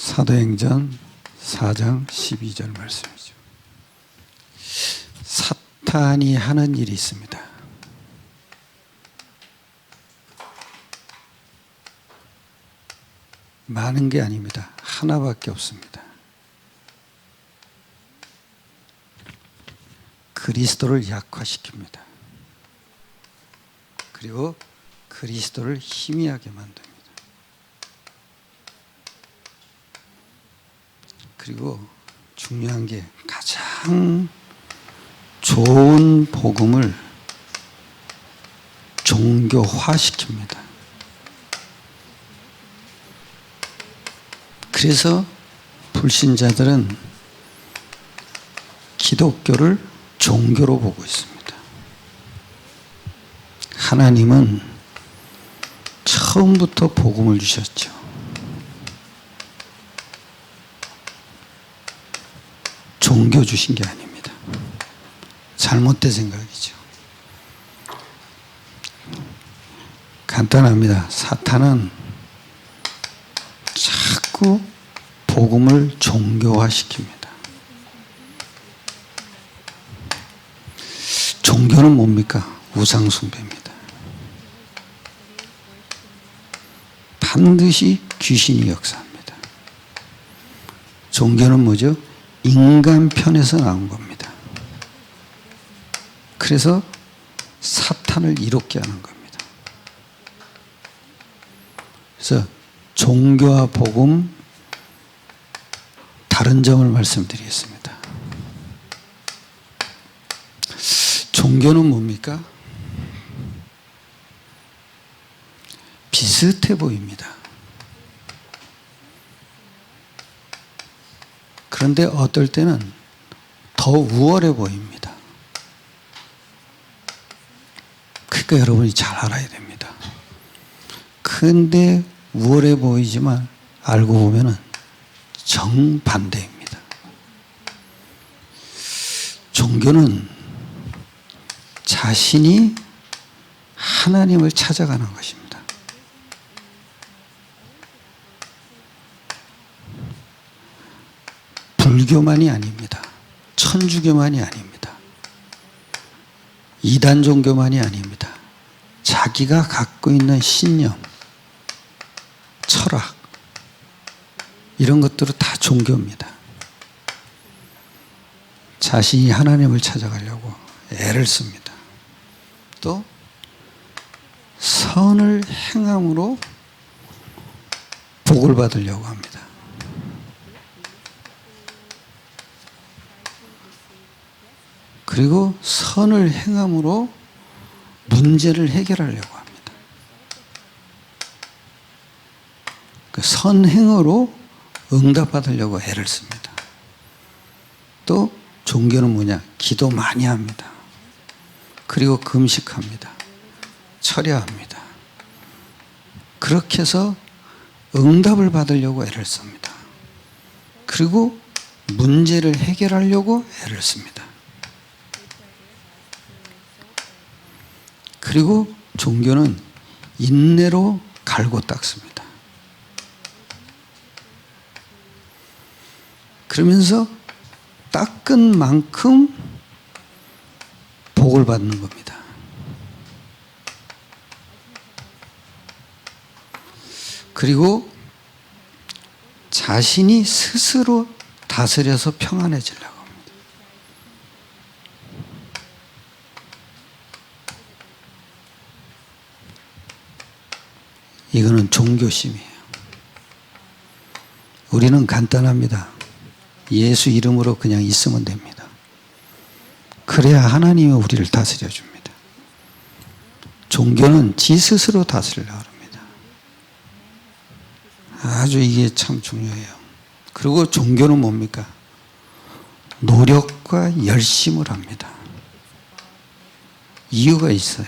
사도행전 4장 12절 말씀이죠. 사탄이 하는 일이 있습니다. 많은 게 아닙니다. 하나밖에 없습니다. 그리스도를 약화시킵니다. 그리고 그리스도를 희미하게 만듭니다. 그리고 중요한 게 가장 좋은 복음을 종교화시킵니다. 그래서 불신자들은 기독교를 종교로 보고 있습니다. 하나님은 처음부터 복음을 주셨죠. 종교 주신 게 아닙니다. 잘못된 생각이죠. 간단합니다. 사탄은 자꾸 복음을 종교화시킵니다. 종교는 뭡니까? 우상숭배입니다. 반드시 귀신이 역사합니다. 종교는 뭐죠? 인간 편에서 나온 겁니다. 그래서 사탄을 이롭게 하는 겁니다. 그래서 종교와 복음 다른 점을 말씀드리겠습니다. 종교는 뭡니까? 비슷해 보입니다. 그런데 어떨 때는 더 우월해 보입니다. 그러니까 여러분이 잘 알아야 됩니다. 그런데 우월해 보이지만 알고 보면은 정반대입니다. 종교는 자신이 하나님을 찾아가는 것입니다. 불교만이 아닙니다. 천주교만이 아닙니다. 이단 종교만이 아닙니다. 자기가 갖고 있는 신념, 철학, 이런 것들은 다 종교입니다. 자신이 하나님을 찾아가려고 애를 씁니다. 또 선을 행함으로 복을 받으려고 합니다. 그리고 선을 행함으로 문제를 해결하려고 합니다. 그 선행으로 응답받으려고 애를 씁니다. 또 종교는 뭐냐? 기도 많이 합니다. 그리고 금식합니다. 철야합니다. 그렇게 해서 응답을 받으려고 애를 씁니다. 그리고 문제를 해결하려고 애를 씁니다. 그리고 종교는 인내로 갈고 닦습니다. 그러면서 닦은 만큼 복을 받는 겁니다. 그리고 자신이 스스로 다스려서 평안해지려고 합니다. 이거는 종교심이에요. 우리는 간단합니다. 예수 이름으로 그냥 있으면 됩니다. 그래야 하나님이 우리를 다스려 줍니다. 종교는 지 스스로 다스리려고 합니다. 아주 이게 참 중요해요. 그리고 종교는 뭡니까? 노력과 열심을 합니다. 이유가 있어요.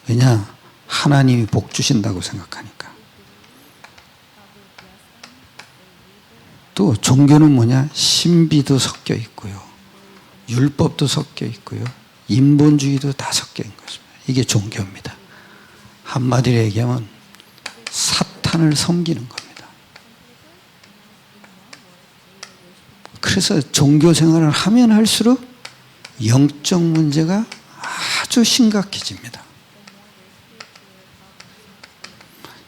왜냐? 하나님이 복 주신다고 생각하니까. 또 종교는 뭐냐? 신비도 섞여 있고요. 율법도 섞여 있고요. 인본주의도 다 섞여 있는 것입니다. 이게 종교입니다. 한마디로 얘기하면 사탄을 섬기는 겁니다. 그래서 종교 생활을 하면 할수록 영적 문제가 아주 심각해집니다.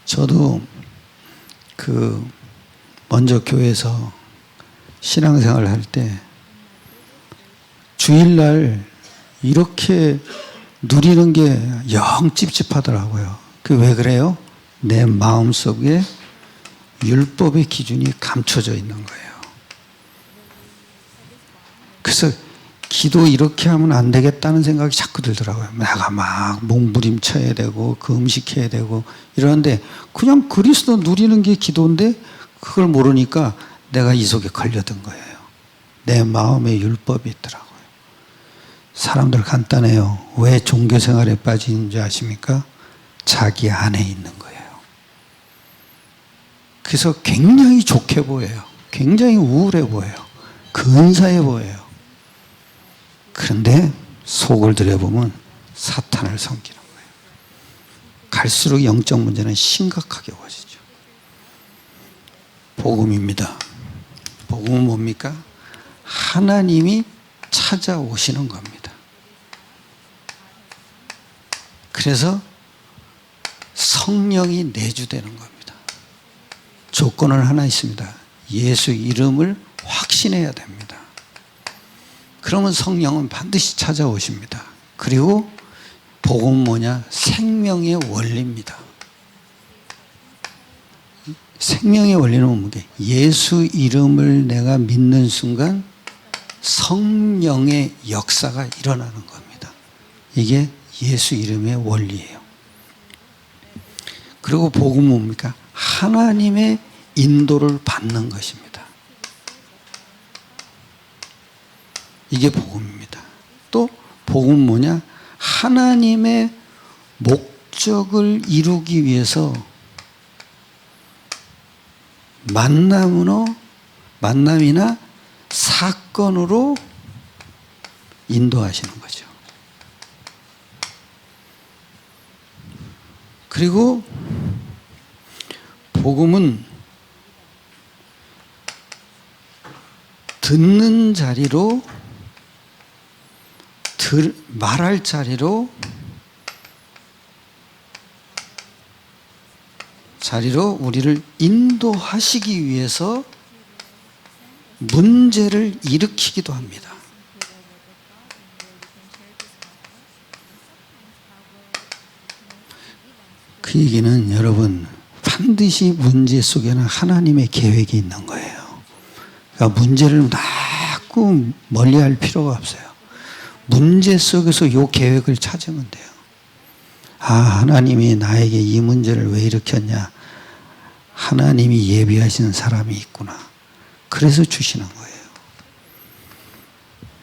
저도 먼저 교회에서 신앙생활을 할 때 주일날 이렇게 누리는 게 영 찝찝하더라고요. 왜 그래요? 내 마음속에 율법의 기준이 감춰져 있는 거예요. 그래서 기도 이렇게 하면 안 되겠다는 생각이 자꾸 들더라고요. 내가 막 몸부림쳐야 되고 금식해야 되고 이러는데 그냥 그리스도 누리는 게 기도인데 그걸 모르니까 내가 이 속에 걸려든 거예요. 내 마음에 율법이 있더라고요. 사람들 간단해요. 왜 종교생활에 빠지는지 아십니까? 자기 안에 있는 거예요. 그래서 굉장히 좋게 보여요. 굉장히 우울해 보여요. 근사해 보여요. 그런데 속을 들여보면 사탄을 섬기는 거예요. 갈수록 영적 문제는 심각하게 오지죠. 복음입니다. 복음은 뭡니까? 하나님이 찾아오시는 겁니다. 그래서 성령이 내주되는 겁니다. 조건은 하나 있습니다. 예수 이름을 확신해야 됩니다. 그러면 성령은 반드시 찾아오십니다. 그리고 복음은 뭐냐? 생명의 원리입니다. 생명의 원리는 뭡니까? 예수 이름을 내가 믿는 순간 성령의 역사가 일어나는 겁니다. 이게 예수 이름의 원리예요. 그리고 복음은 뭡니까? 하나님의 인도를 받는 것입니다. 이게 복음입니다. 또 복음은 뭐냐? 하나님의 목적을 이루기 위해서 만남이나 사건으로 인도하시는 거죠. 그리고 복음은 듣는 자리로 말할 자리로 우리를 인도하시기 위해서 문제를 일으키기도 합니다. 그 얘기는 여러분 반드시 문제 속에는 하나님의 계획이 있는 거예요. 그러니까 문제를 자꾸 멀리할 필요가 없어요. 문제 속에서 이 계획을 찾으면 돼요. 하나님이 나에게 이 문제를 왜 일으켰냐? 하나님이 예비하시는 사람이 있구나. 그래서 주시는 거예요.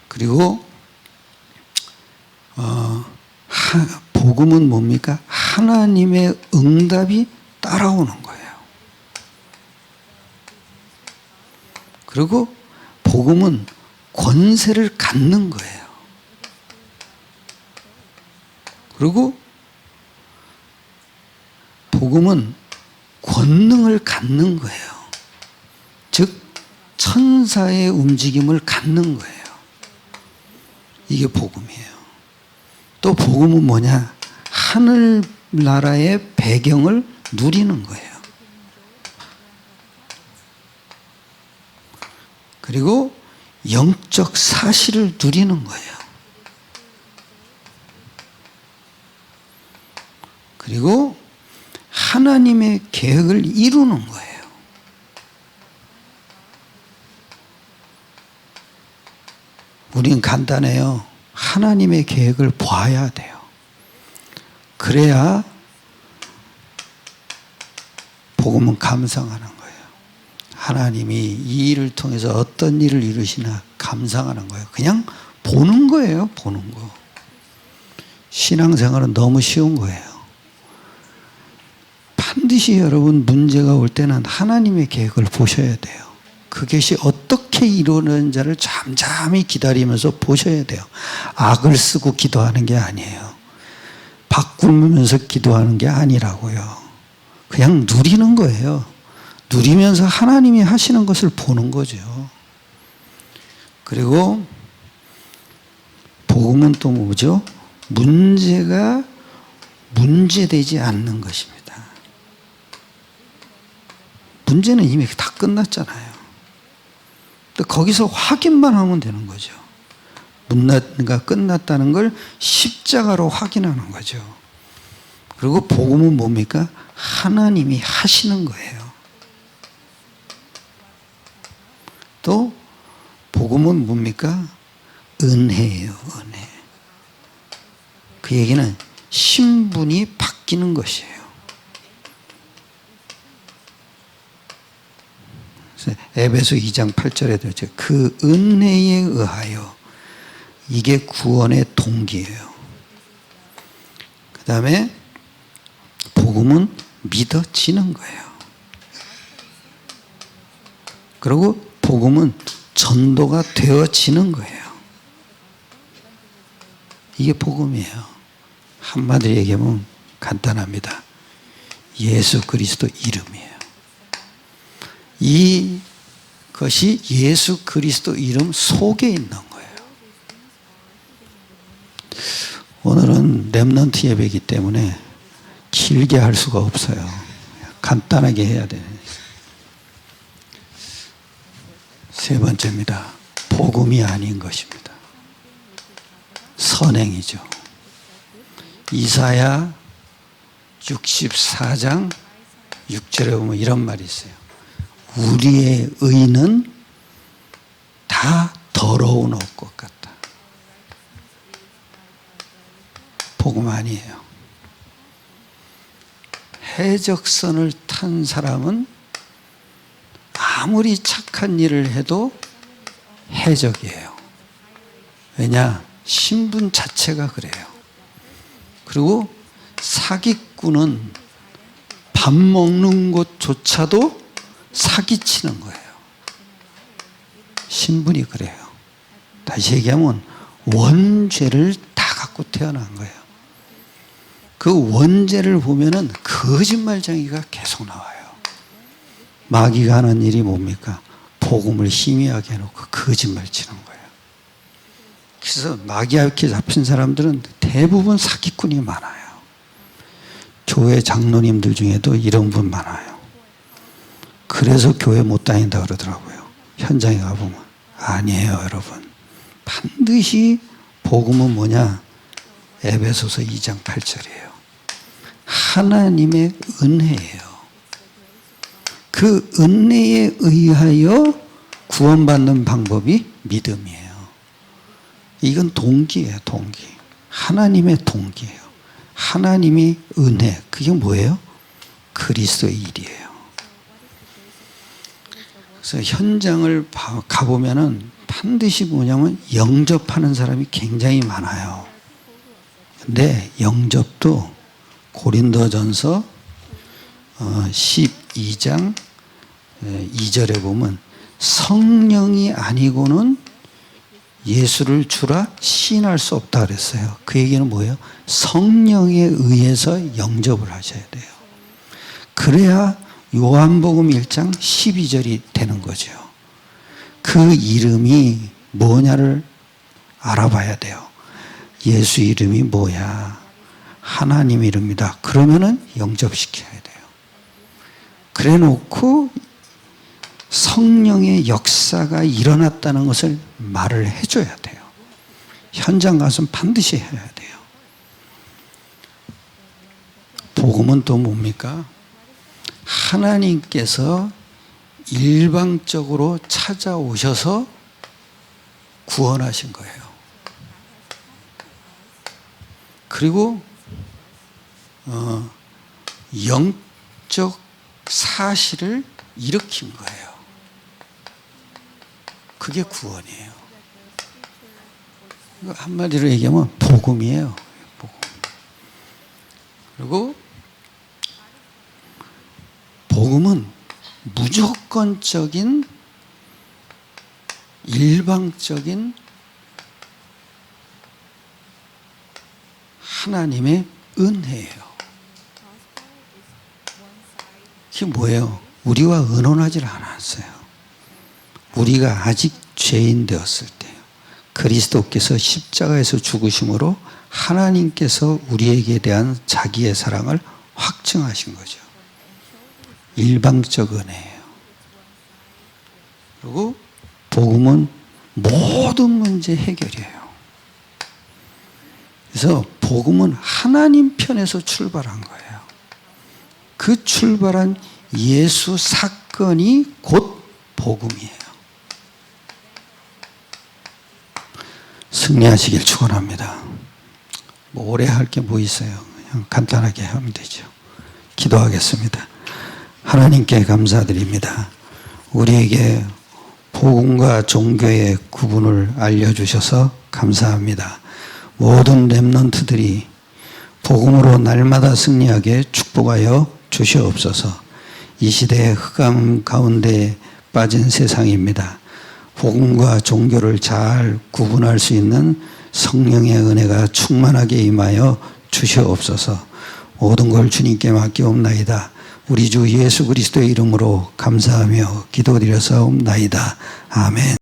그리고 복음은 뭡니까? 하나님의 응답이 따라오는 거예요. 그리고 복음은 권세를 갖는 거예요. 그리고 복음은 권능을 갖는 거예요. 즉 천사의 움직임을 갖는 거예요. 이게 복음이에요. 또 복음은 뭐냐? 하늘나라의 배경을 누리는 거예요. 그리고 영적 사실을 누리는 거예요. 그리고 하나님의 계획을 이루는 거예요. 우린 간단해요. 하나님의 계획을 봐야 돼요. 그래야 복음은 감상하는 거예요. 하나님이 이 일을 통해서 어떤 일을 이루시나 감상하는 거예요. 그냥 보는 거예요. 보는 거. 신앙생활은 너무 쉬운 거예요. 반드시 여러분 문제가 올 때는 하나님의 계획을 보셔야 돼요. 그것이 어떻게 이루어지는지를 잠잠히 기다리면서 보셔야 돼요. 악을 쓰고 기도하는 게 아니에요. 바꾸면서 기도하는 게 아니라고요. 그냥 누리는 거예요. 누리면서 하나님이 하시는 것을 보는 거죠. 그리고 복음은 또 뭐죠? 문제가 문제되지 않는 것입니다. 문제는 이미 다 끝났잖아요. 또 거기서 확인만 하면 되는 거죠. 문제가 끝났다는 걸 십자가로 확인하는 거죠. 그리고 복음은 뭡니까? 하나님이 하시는 거예요. 또 복음은 뭡니까? 은혜예요. 은혜. 그 얘기는 신분이 바뀌는 것이에요. 에베소 2장 8절에 되죠. 그 은혜에 의하여, 이게 구원의 동기예요. 그 다음에 복음은 믿어지는 거예요. 그리고 복음은 전도가 되어지는 거예요. 이게 복음이에요. 한마디로 얘기하면 간단합니다. 예수 그리스도 이름이에요. 이것이 예수 그리스도 이름 속에 있는 거예요. 오늘은 렘넌트 예배이기 때문에 길게 할 수가 없어요. 간단하게 해야 돼요. 세 번째입니다. 복음이 아닌 것입니다. 선행이죠. 이사야 64장 6절에 보면 이런 말이 있어요. 우리의 의는 다 더러운 옷것 같다. 복음 아니에요. 해적선을 탄 사람은 아무리 착한 일을 해도 해적이에요. 왜냐? 신분 자체가 그래요. 그리고 사기꾼은 밥 먹는 곳조차도 사기치는 거예요. 신분이 그래요. 다시 얘기하면 원죄를 다 갖고 태어난 거예요. 그 원죄를 보면은 거짓말쟁이가 계속 나와요. 마귀가 하는 일이 뭡니까? 복음을 희미하게 해놓고 거짓말 치는 거예요. 그래서 마귀한테 잡힌 사람들은 대부분 사기꾼이 많아요. 교회 장로님들 중에도 이런 분 많아요. 그래서 교회 못 다닌다 그러더라고요. 현장에 가보면. 아니에요, 여러분. 반드시 복음은 뭐냐? 에베소서 2장 8절이에요. 하나님의 은혜예요. 그 은혜에 의하여 구원받는 방법이 믿음이에요. 이건 동기예요, 동기. 하나님의 동기예요. 하나님의 은혜. 그게 뭐예요? 그리스도의 일이에요. 그래서 현장을 가보면은 반드시 뭐냐면 영접하는 사람이 굉장히 많아요. 근데 영접도 고린도전서 12장 2절에 보면 성령이 아니고는 예수를 주라 시인할 수 없다 그랬어요. 그 얘기는 뭐예요? 성령에 의해서 영접을 하셔야 돼요. 그래야 요한복음 1장 12절이 되는 거죠. 그 이름이 뭐냐를 알아봐야 돼요. 예수 이름이 뭐야? 하나님 이름이다. 그러면은 영접시켜야 돼요. 그래 놓고 성령의 역사가 일어났다는 것을 말을 해줘야 돼요. 현장 가서는 반드시 해야 돼요. 복음은 또 뭡니까? 하나님께서 일방적으로 찾아오셔서 구원하신 거예요. 그리고 영적 사실을 일으킨 거예요. 그게 구원이에요. 한마디로 얘기하면 복음이에요. 복음. 그리고 복음은 무조건적인 일방적인 하나님의 은혜예요. 그게 뭐예요? 우리와 의논하지 않았어요. 우리가 아직 죄인 되었을 때 그리스도께서 십자가에서 죽으심으로 하나님께서 우리에게 대한 자기의 사랑을 확증하신 거죠. 일방적 은혜예요. 그리고 복음은 모든 문제 해결이에요. 그래서 복음은 하나님 편에서 출발한 거예요. 그 출발한 예수 사건이 곧 복음이에요. 승리하시길 축원합니다. 뭐 오래 할 게 뭐 있어요. 그냥 간단하게 하면 되죠. 기도하겠습니다. 하나님께 감사드립니다. 우리에게 복음과 종교의 구분을 알려주셔서 감사합니다. 모든 렘넌트들이 복음으로 날마다 승리하게 축복하여 주시옵소서. 이 시대의 흑암 가운데 빠진 세상입니다. 복음과 종교를 잘 구분할 수 있는 성령의 은혜가 충만하게 임하여 주시옵소서. 모든 걸 주님께 맡기옵나이다. 우리 주 예수 그리스도의 이름으로 감사하며 기도드려서옵나이다. 아멘.